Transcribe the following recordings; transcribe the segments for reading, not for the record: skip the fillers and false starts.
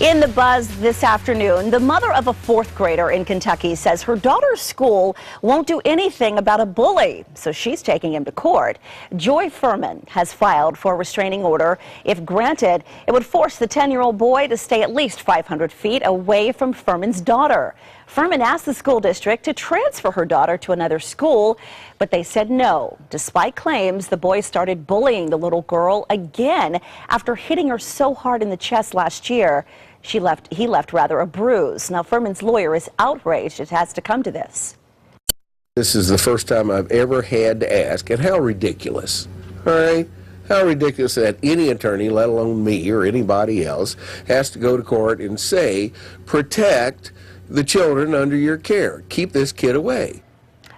In the buzz this afternoon, the mother of a fourth grader in Kentucky says her daughter's school won't do anything about a bully, so she's taking him to court. Joy Furman has filed for a restraining order. If granted, it would force the 10-year-old boy to stay at least 500 feet away from Furman's daughter. Furman asked the school district to transfer her daughter to another school, but they said no, despite claims the boy started bullying the little girl again after hitting her so hard in the chest last year. He left rather a bruise. Now, Furman's lawyer is outraged it has to come to this. This is the first time I've ever had to ask, and how ridiculous, all right? How ridiculous that any attorney, let alone me or anybody else, has to go to court and say, protect the children under your care. Keep this kid away.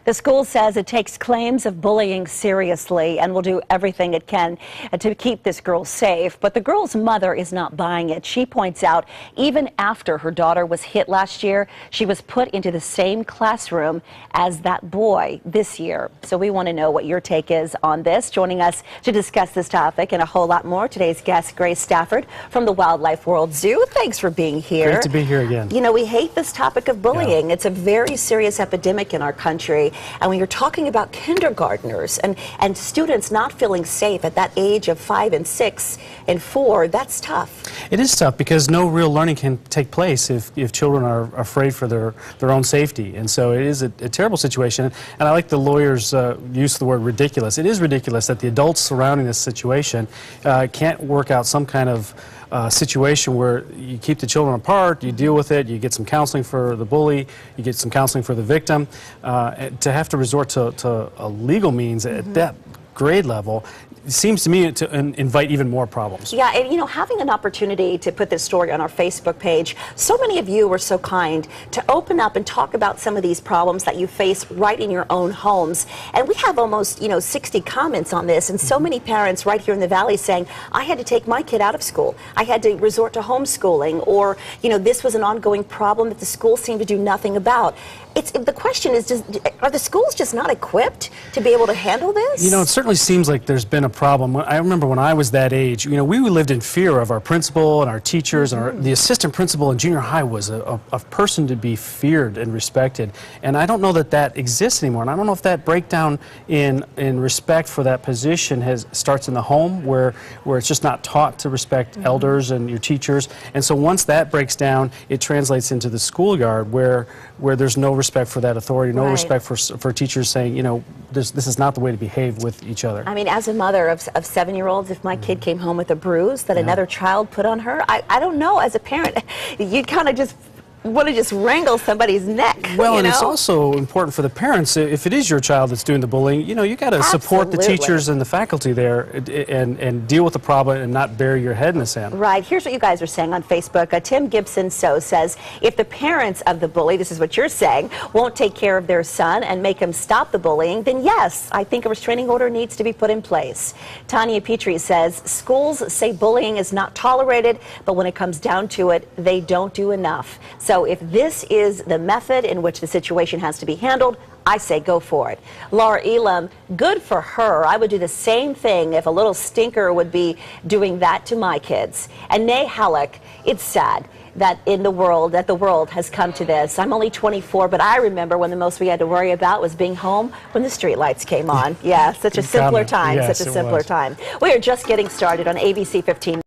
The school says it takes claims of bullying seriously and will do everything it can to keep this girl safe. But the girl's mother is not buying it. She points out even after her daughter was hit last year, she was put into the same classroom as that boy this year. So we want to know what your take is on this. Joining us to discuss this topic and a whole lot more, today's guest, Grace Stafford from the Wildlife World Zoo. Thanks for being here. Great to be here again. You know, we hate this topic of bullying. Yeah. It's a very serious epidemic in our country. And when you're talking about kindergartners and students not feeling safe at that age of 5 and 6 and 4, that's tough. It is tough because no real learning can take place if children are afraid for their own safety. And so it is a terrible situation. And I like the lawyer's use of the word ridiculous. It is ridiculous that the adults surrounding this situation can't work out some kind of situation where you keep the children apart, you deal with it, you get some counseling for the bully, you get some counseling for the victim. To have to resort to a legal means at that grade level seems to me to invite even more problems. Yeah, and you know, having an opportunity to put this story on our Facebook page, so many of you were so kind to open up and talk about some of these problems that you face right in your own homes. And we have almost, 60 comments on this, and so many parents right here in the Valley saying, I had to take my kid out of school. I had to resort to homeschooling, or, this was an ongoing problem that the schools seemed to do nothing about. The question is, are the schools just not equipped to be able to handle this? It certainly seems like there's been a problem. I remember when I was that age, we lived in fear of our principal and our teachers, and the assistant principal in junior high was a person to be feared and respected. And I don't know that exists anymore. And I don't know if that breakdown in respect for that position starts in the home, where it's just not taught to respect elders and your teachers. And so once that breaks down, it translates into the schoolyard where there's no respect for that authority, no respect for teachers saying, this is not the way to behave with each other. I mean, as a mother of 7-year-olds, if my kid came home with a bruise that another child put on her, I don't know, as a parent, you kind of just want to just wrangle somebody's neck. Well, and it's also important for the parents, if it is your child that's doing the bullying, you got to support the teachers and the faculty there and deal with the problem and not bury your head in the sand. Right. Here's what you guys are saying on Facebook. Tim Gibson says, if the parents of the bully, this is what you're saying, won't take care of their son and make him stop the bullying, then yes, I think a restraining order needs to be put in place. Tanya Petrie says, schools say bullying is not tolerated, but when it comes down to it, they don't do enough. So if this is the method in which the situation has to be handled, I say go for it. Laura Elam, good for her. I would do the same thing if a little stinker would be doing that to my kids. And Nay Halleck, it's sad that the world has come to this. I'm only 24, but I remember when the most we had to worry about was being home when the street lights came on. Yeah, such a simpler time, such a simpler time. We are just getting started on ABC 15.